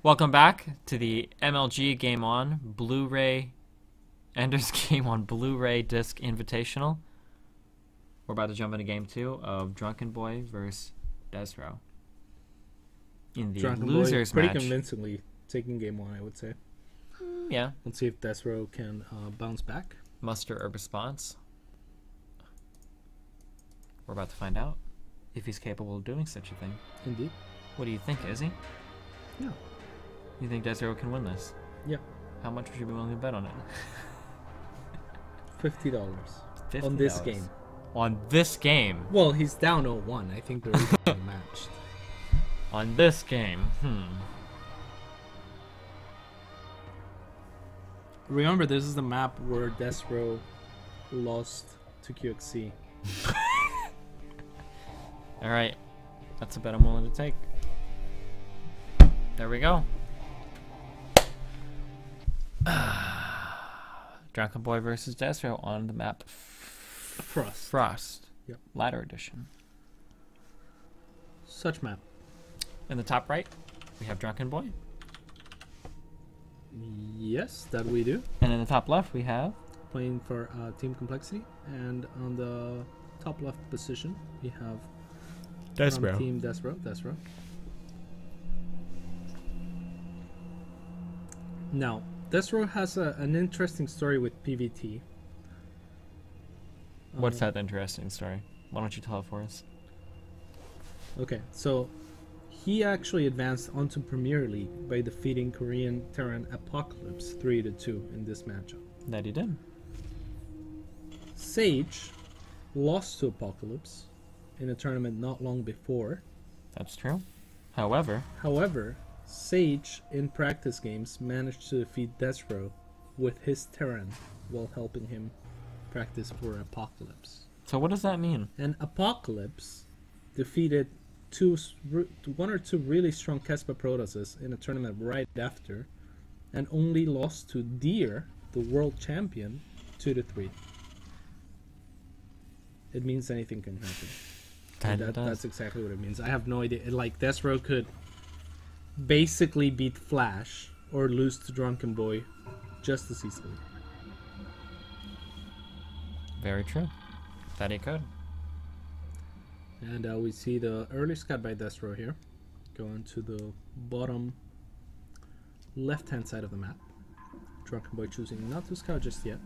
Welcome back to the MLG Game On Blu-ray Ender's Game on Blu-ray Disc Invitational. We're about to jump into Game 2 of Drunkenboi versus DesRow. In the losers pretty match. convincingly taking Game 1, I would say. Yeah. Let's see if DesRow can bounce back. Muster a response. We're about to find out if he's capable of doing such a thing. Indeed. What do you think, Izzy? Yeah. You think DesRow can win this? Yeah. How much would you be willing to bet on it? $50. $50 on this game. On this game? Well, he's down 0-1. I think they're evenly matched. On this game, Remember, this is the map where DesRow lost to QXC. Alright. That's a bet I'm willing to take. There we go. Drunkenboi versus DesRow on the map Frost. Yep. Ladder edition. Such map. In the top right, we have Drunkenboi. Yes, that we do. And in the top left, we have... Playing for team complexity. And on the top left position, we have... DesRow. Team DesRow. Now, DesRow has an interesting story with PVT. What's that interesting story? Why don't you tell it for us? Okay, so he actually advanced onto Premier League by defeating Korean Terran Apocalypse 3-2 in this matchup. That he did. Sage lost to Apocalypse in a tournament not long before. That's true. However, Sage in practice games managed to defeat DesRow with his Terran while helping him practice for Apocalypse. so what does that mean? And Apocalypse defeated one or two really strong Kespa Protosses in a tournament right after, and only lost to Deer, the world champion, 2-3. It means anything can happen. That's exactly what it means. I have no idea. Like, DesRow could basically beat Flash or lose to Drunkenboi just as easily. Very true. That he could. And we see the early scout by DesRow here. Going to the bottom left-hand side of the map. Drunkenboi choosing not to scout just yet.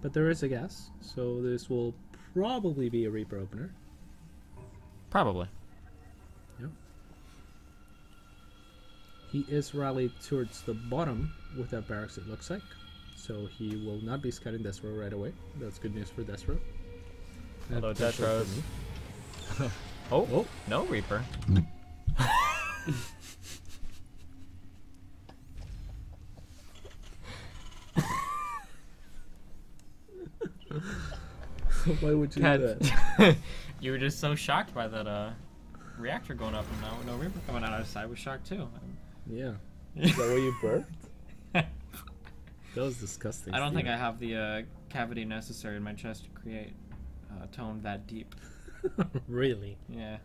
But there is a gas, so this will probably be a Reaper opener. Probably. Yep. He is rallied towards the bottom with that barracks, it looks like. So he will not be scouting DesRow right away. That's good news for DesRow. Hello, DesRow. Oh, no Reaper. Why would you do that? You were just so shocked by that reactor going up, and now no Reaper coming out of the side. I was shocked too. Yeah. Is that what you birthed? That was disgusting. I don't think I have the cavity necessary in my chest to create a tone that deep. Really? Yeah.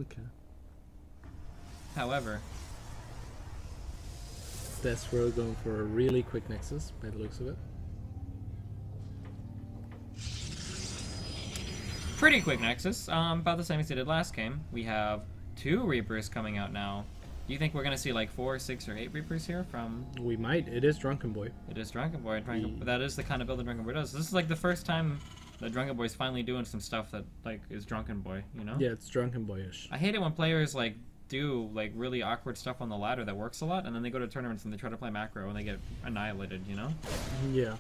Okay. However, DesRow going for a really quick Nexus by the looks of it. pretty quick Nexus. About the same as they did last game. We have 2 Reapers coming out now. Do you think we're going to see like 4, 6, or 8 Reapers here from... We might. It is Drunkenboi. It is Drunkenboi. That is the kind of build that Drunkenboi does. This is like the first time that Drunkenboi's finally doing some stuff that like is Drunkenboi, you know? Yeah, it's Drunkenboi-ish. I hate it when players like do like really awkward stuff on the ladder that works a lot, and then they go to tournaments and they try to play macro and they get annihilated, you know? Yeah.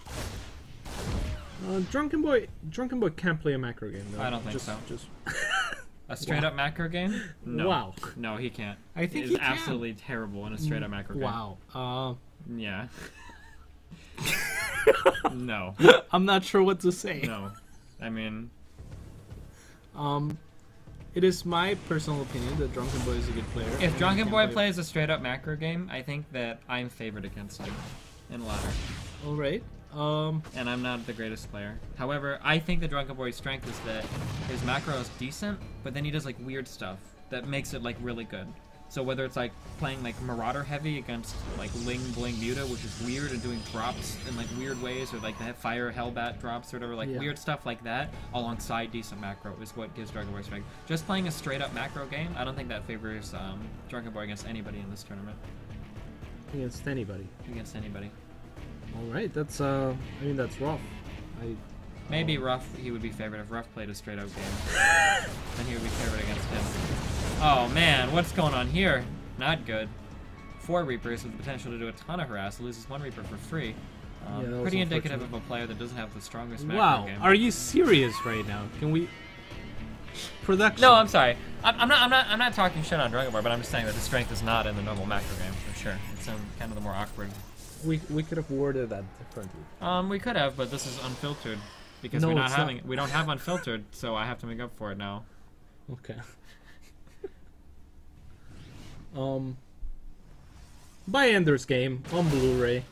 Drunkenboi can't play a macro game though. I don't think so. Just A straight up macro game? No. Wow. No, he can't. I think he he is can. absolutely terrible in a straight up macro game. Wow. Yeah. No. I'm not sure what to say. No. I mean, it is my personal opinion that Drunkenboi is a good player. if Drunkenboi plays a straight up macro game, I think that I'm favored against him in ladder. All right. And I'm not the greatest player. However, I think the Drunkenboi's strength is that his macro is decent, but then he does like weird stuff that makes it like really good. So whether it's like playing like Marauder heavy against like Ling Bling Muta, which is weird and doing drops in like weird ways, or like the Fire Hellbat drops or whatever, like weird stuff like that, alongside decent macro is what gives Drunkenboi strength. Just playing a straight up macro game, I don't think that favors Drunkenboi against anybody in this tournament. Against anybody. Against anybody. All right, that's I mean that's rough. Maybe Ruff, he would be favored if Ruff played a straight up game. Then he would be favored against him. Oh man, what's going on here? Not good. 4 Reapers with the potential to do a ton of harass, loses 1 Reaper for free. Pretty indicative of a player that doesn't have the strongest macro game. Wow, are you serious right now? Can we... Production. No, I'm sorry. I'm not talking shit on Drunkenboi, but I'm just saying that the strength is not in the normal macro game for sure. It's in kind of the more awkward. We could have worded that differently. We could have, but this is unfiltered because we don't have unfiltered, so I have to make up for it now. Okay. By Ender's game on Blu-ray.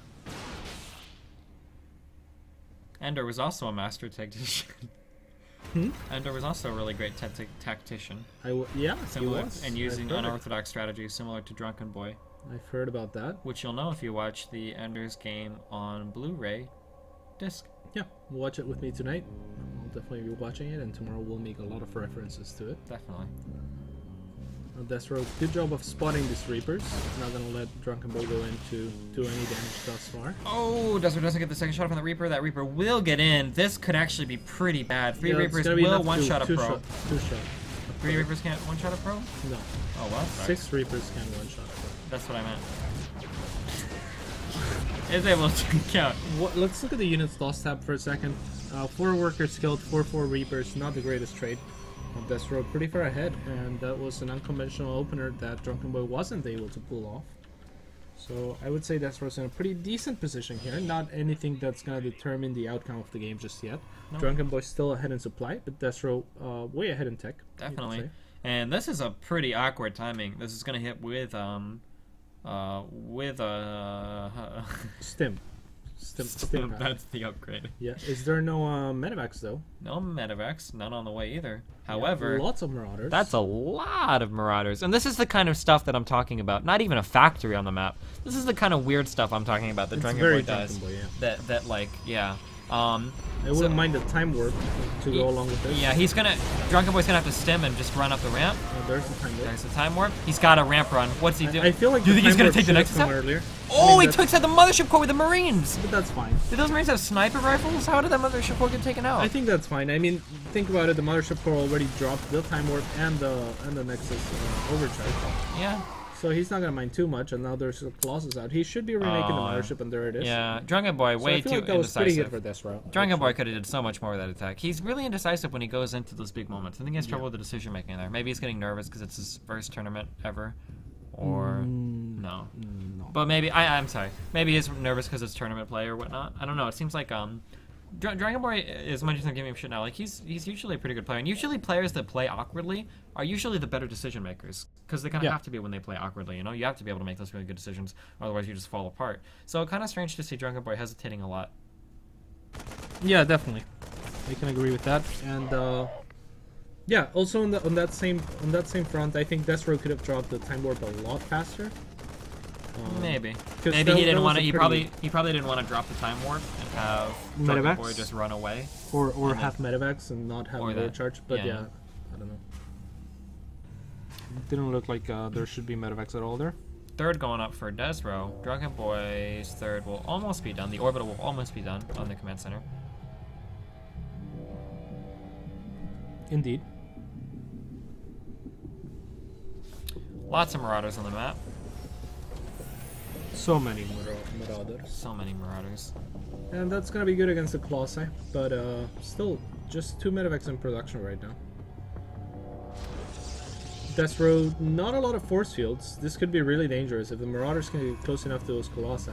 Ender was also a master tactician. Ender was also a really great tactician. Yeah, similar, he was. And using unorthodox strategies similar to Drunkenboi. I've heard about that. Which you'll know if you watch the Ender's game on Blu-ray disc. Yeah, watch it with me tonight. I'll definitely be watching it, and tomorrow we'll make a lot of references to it. Definitely. DesRow, good job of spotting these Reapers. Not gonna let Drunkenboi go in to do any damage thus far. Oh, DesRow doesn't get the second shot from the Reaper. That Reaper will get in. This could actually be pretty bad. 3 Reapers will one-shot a pro. 2 shot. 3 Reapers can't one-shot a pro? No. Oh, well, 6 Reapers can one-shot a pro. That's what I meant. Is able to count. Let's look at the units lost tab for a second. 4 workers killed, 4 Reapers. Not the greatest trade. DesRow pretty far ahead, and that was an unconventional opener that Drunkenboi wasn't able to pull off. So I would say DesRow's in a pretty decent position here. Not anything that's going to determine the outcome of the game just yet. No. Drunkenboi's still ahead in supply, but DesRow way ahead in tech. Definitely. And this is a pretty awkward timing. This is going to hit with Stim. Stim. That's the upgrade. Yeah. Is there no medevacs though? No medevacs. None on the way either. However, lots of Marauders. That's a lot of Marauders. And this is the kind of stuff that I'm talking about. Not even a factory on the map. This is the kind of weird stuff I'm talking about that Drunkenboi does. Yeah. That like, yeah. I wouldn't mind the time warp to go along with this. Yeah, Drunkenboi's gonna have to stem and just run up the ramp. There's the time warp. There's the time warp. He's got a ramp run. What's he doing? I feel like do you think he's gonna take the next step? Earlier. Oh, he took out the mothership core with the Marines. But that's fine. Did those Marines have sniper rifles? How did that mothership core get taken out? I think that's fine. I mean, think about it. The mothership core already dropped the time warp and the Nexus overcharge. Yeah. So he's not gonna mind too much, and now there's Colossus out. He should be remaking the mothership, and there it is. Yeah, Drunkenboi way too like that was pretty good for DesRow. Drunkenboi could have did so much more with that attack. He's really indecisive when he goes into those big moments. I think he has trouble with the decision making there. Maybe he's getting nervous because it's his first tournament ever, or no. But maybe I'm sorry. Maybe he's nervous because it's tournament play or whatnot. I don't know. It seems like Drunkenboi, as much as I'm giving him shit now, like he's usually a pretty good player, and usually players that play awkwardly are usually the better decision makers because they kind of have to be when they play awkwardly. You know, you have to be able to make those really good decisions, otherwise you just fall apart. So kind of strange to see Drunkenboi hesitating a lot. Yeah, definitely, I can agree with that. And yeah, also on that same front, I think DesRow could have dropped the time warp a lot faster. Maybe he didn't want to. He probably didn't want to drop the time warp and have Drunkenboi just run away, or have medevacs and not have overcharge. But yeah, I don't know. It didn't look like there should be medevacs at all there. Third going up for DesRow. Drunkenboi's third will almost be done. The orbital will almost be done on the command center. Indeed. Lots of Marauders on the map. So many Marauders. So many Marauders. And that's gonna be good against the Colossi, but still, just 2 medevacs in production right now. DesRow, not a lot of force fields. This could be really dangerous if the Marauders can get close enough to those Colossi.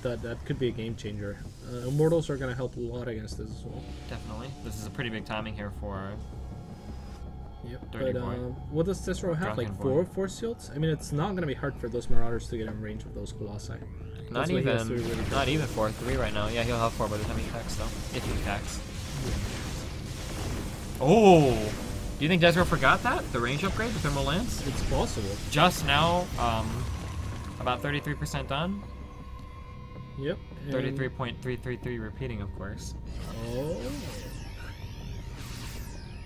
That could be a game changer. Immortals are gonna help a lot against this as well. Definitely. This is a pretty big timing here for. Yep, but what does DesRow have? Like 4 force fields? I mean, it's not going to be hard for those Marauders to get in range of those Colossi. Not even 4, 3 right now. Yeah, he'll have 4 by the time he attacks, though. If he attacks. Yeah. Oh! Do you think DesRow forgot that? The range upgrade, the thermal lance? It's possible. Just now, about 33% done. Yep. 33.333 repeating, of course. Oh.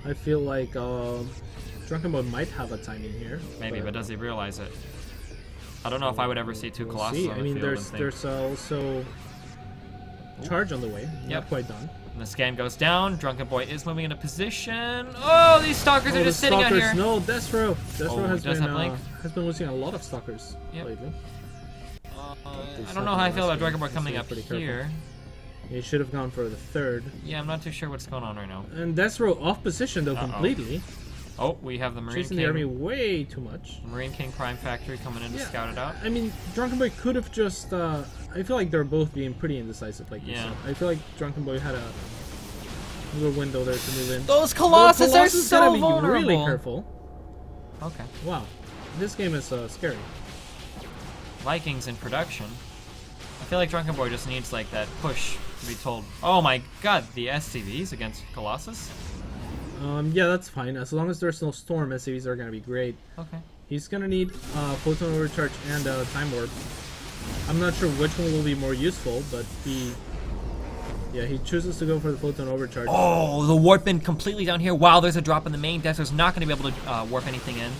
I feel like Drunkenboi might have a timing here. Maybe, but does he realize it? I don't know if I would ever see two Colossus on the field. I mean, there's also charge on the way. Not quite done. And the scan goes down. Drunkenboi is moving into position. Oh, these stalkers are just sitting out here. No, DesRow. DesRow has been losing a lot of stalkers lately. I don't know how I feel about Drunkenboi coming up here. He should have gone for the third. Yeah, I'm not too sure what's going on right now. And DesRow off position though completely. Oh, we have the Marine Chasing King. the army way too much. Marine King Prime Factory coming in to scout it out. I mean, Drunkenboi could have just. I feel like they're both being pretty indecisive like this. I feel like Drunkenboi had a little window there to move in. Those Colossus are so vulnerable. Really careful. Okay. Wow, this game is scary. Vikings in production. I feel like Drunkenboi just needs like that push to be told. Oh my God, the SCVs against Colossus. Yeah, that's fine. As long as there's no storm, SCVs are gonna be great. Okay. He's gonna need photon overcharge and time warp. I'm not sure which one will be more useful, but he chooses to go for the photon overcharge. Oh, the warp in completely down here. Wow, there's a drop in the main. DesRow's not gonna be able to warp anything in.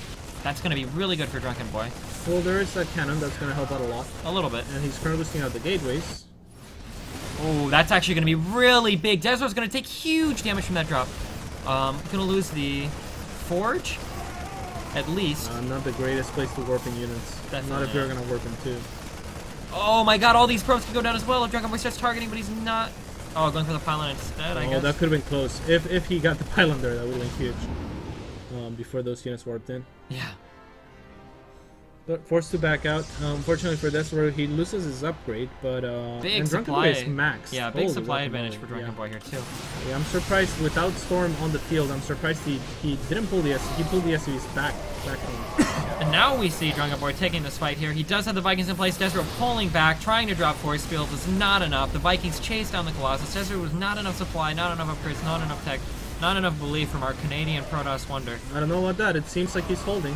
That's gonna be really good for Drunkenboi. Well, there is that cannon that's gonna help out a lot. A little bit. And he's currently boosting out the gateways. Oh, that's actually gonna be really big. DesRow's gonna take huge damage from that drop. Gonna lose the forge, at least. Not the greatest place to warp in units. Definitely not if you're gonna warp in too. Oh my God, all these probes can go down as well if Drunkenboi starts targeting, but he's not. Oh, going for the pylon instead, I guess. Oh, that could have been close. If he got the pylon there, that would have been huge. Before those units warped in. Yeah. But forced to back out. Unfortunately for DesRow, he loses his upgrade, but big supply is maxed. Yeah, big supply advantage for Drunkenboi here too. Yeah, I'm surprised without Storm on the field. I'm surprised he didn't pull the he pulled the SCVs back home. And now we see Drunkenboi taking this fight here. He does have the Vikings in place. DesRow pulling back, trying to drop force fields is not enough. The Vikings chase down the Colossus. DesRow was not enough supply, not enough upgrades, not enough tech, not enough belief from our Canadian Protoss wonder. I don't know about that. It seems like he's holding.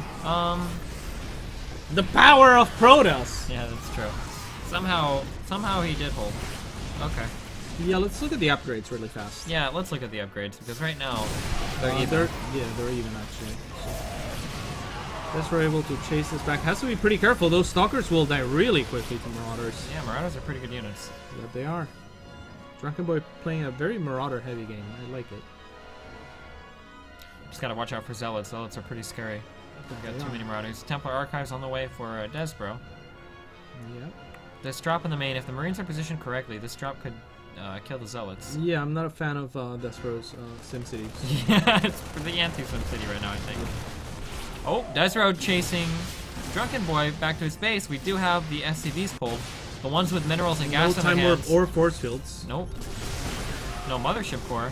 The power of Protoss! Yeah, that's true. Somehow he did hold. Okay. Yeah, let's look at the upgrades really fast. Yeah, let's look at the upgrades, because right now, they're even. They're even, actually. Guess we're able to chase this back. Has to be pretty careful. Those Stalkers will die really quickly to Marauders. Yeah, Marauders are pretty good units. Yeah, they are. Drunkenboi playing a very Marauder-heavy game. I like it. Just gotta watch out for Zealots. Zealots are pretty scary. We've got too many Marauders. Templar Archives on the way for DesRow. Yep. This drop in the main, if the Marines are positioned correctly, this drop could kill the Zealots. Yeah, I'm not a fan of DesRow's SimCities. Yeah, it's for the anti-SimCity right now, I think. Oh, DesRow chasing Drunkenboi back to his base. We do have the SCVs pulled. The ones with minerals and gas in their hands. No time warp or force fields. Nope. No Mothership Core.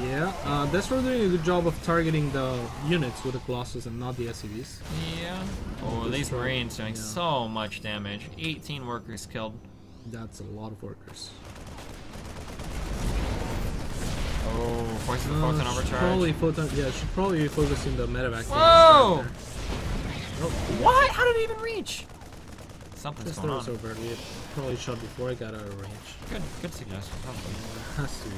Yeah, DesRow doing a good job of targeting the units with the Colossus and not the SCVs. Yeah. Oh, these Marines doing so much damage. 18 workers killed. That's a lot of workers. Oh, forces the photon overcharge. Should probably be focusing the medevac. Whoa! What? How did it even reach? Something's Just going on. Just over. It probably shot before I got out of range. Good suggestion. Has to be.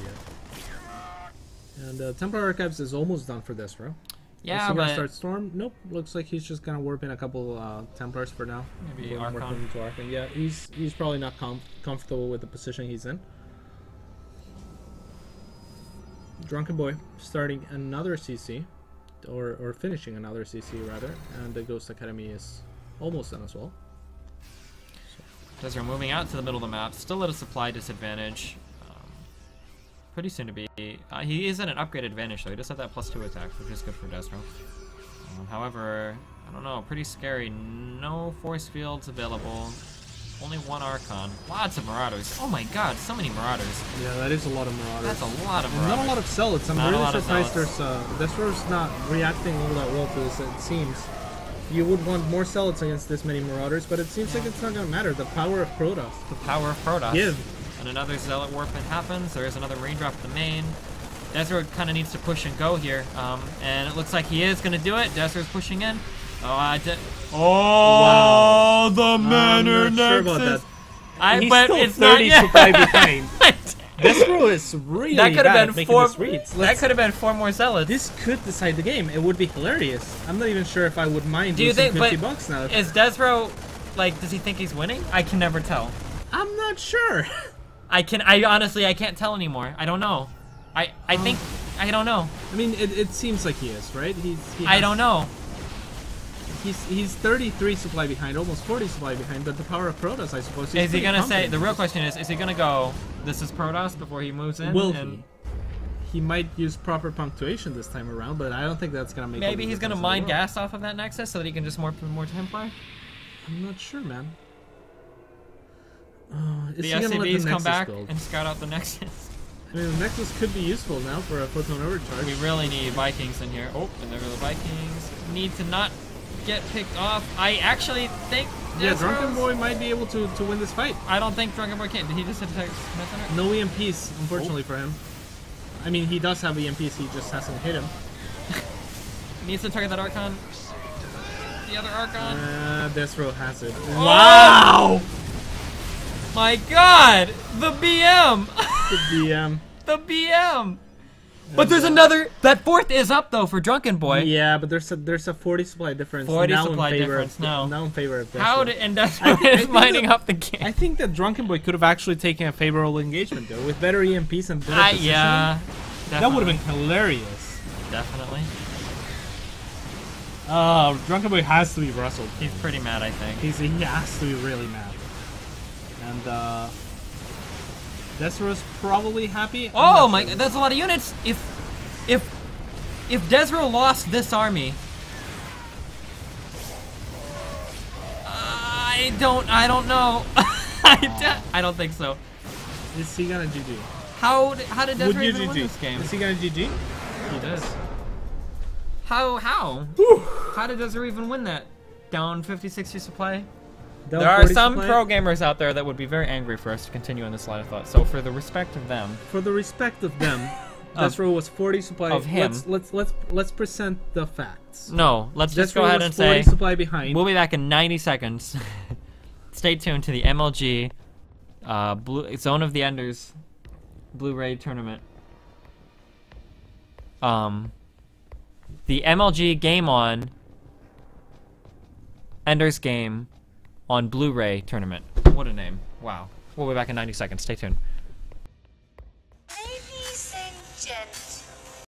And Templar Archives is almost done for DesRow. Yeah, is he but gonna start Storm? Nope. Looks like he's just gonna warp in a couple Templars for now. Maybe Archon. Yeah, he's probably not comfortable with the position he's in. Drunkenboi starting another CC, or finishing another CC rather, and the Ghost Academy is almost done as well. DesRow moving out to the middle of the map, still at a supply disadvantage. Pretty soon to be. He is at an upgrade advantage though. He does have that +2 attack, which is good for DesRow. However, I don't know. Pretty scary. No force fields available. Only one Archon. Lots of Marauders. Oh my God, so many Marauders. Yeah, that is a lot of Marauders. That's a lot of Marauders. Not a lot of Zealots. I'm really surprised DesRow's not reacting all that well to this. It seems you would want more Zealots against this many Marauders, but it seems like it's not gonna matter. The power of Protoss. The power of Protoss. Give. And another Zealot warpment happens. There is another Marine drop at the main. DesRow kind of needs to push and go here, and it looks like he is going to do it. DesRow's pushing in. Wow. The Manor I'm not sure Nexus. about that. He's But still it's 30 not supply behind. DesRow is really That could bad have at been making four. this reads. That could have been 4 more zealots. This could decide the game. It would be hilarious. I'm not even sure if I would mind Do you losing think? 50 But bucks now. is DesRow like? Does he think he's winning? I can never tell. I'm not sure. I honestly I can't tell anymore. I don't know. I think I don't know. I mean, it seems like he is, right? I don't know. He's 33 supply behind, almost 40 supply behind, but the power of Protoss, I suppose. Is he gonna say? The real question is he gonna go? This is Protoss before he moves in. Will he? He might use proper punctuation this time around, but I don't think that's gonna make. Maybe he's gonna mine gas off of that Nexus so that he can just more Templar. I'm not sure, man. Is The he gonna let SCVs come Nexus back build? and scout out the Nexus. I mean, the Nexus could be useful now for a photon overcharge. We really need Vikings in here. Oh, and there are the Vikings. Need to not get picked off. I actually think. Yeah, DesRow's- Drunkenboi might be able to win this fight. I don't think Drunkenboi can. Did he just attack Command Center? No EMPs, unfortunately for him. I mean, he does have EMPs, he just hasn't hit him. Needs to target that Archon. The other Archon. DesRow has it. Wow! My God! The BM! The BM. The BM! But there's another. That 4th is up though for Drunkenboi. Yeah, but there's a 40 supply difference. 40 now supply in favor difference of, now. Now in favor of DesRow. How did and that's I is think lining that- up the game. I think that Drunkenboi could have actually taken a favorable engagement though, with better EMPs and better positioning. Yeah. That would have been hilarious. Definitely. Drunkenboi has to be rustled. He's pretty mad, I think. He has to be really mad. And DesRow's probably happy. I'm Oh not my! sure. That's a lot of units. If DesRow lost this army, I don't know. I don't think so. Is he gonna GG? How did Would DesRow you even win GG? this game? Is he gonna GG? He does. How? How did DesRow even win that? Down 50, 60 supply? Down There are 40 some supply? pro gamers out there that would be very angry for us to continue on this line of thought. So for the respect of them, For the respect of them, Of- DesRow was 40 supply. of him. Let's present the facts. no, let's just go DesRow ahead was and 40 say supply behind. we'll be back in 90 seconds. Stay tuned to the MLG Zone of the Enders Bluray tournament. The MLG Game On Enders Game on Bluray tournament. What a name. Wow. We'll be back in 90 seconds. Stay tuned.